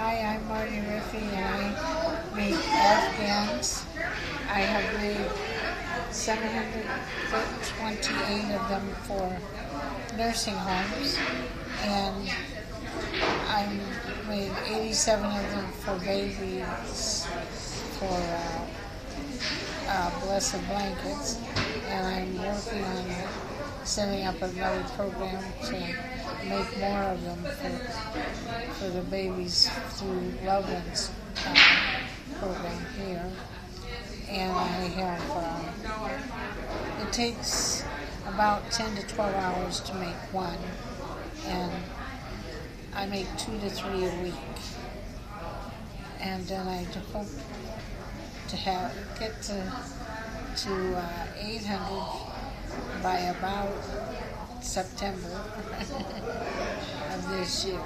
Hi, I'm Marty Riffey and I make Afghans. I have made 728 of them for nursing homes, and I made 87 of them for babies for blessed blankets, and I'm working on setting up another program to make more of them for the babies through Loveland's program here. And I have, it takes about 10 to 12 hours to make one, and I make 2 to 3 a week. And then I hope to get to 800 by about September of this year.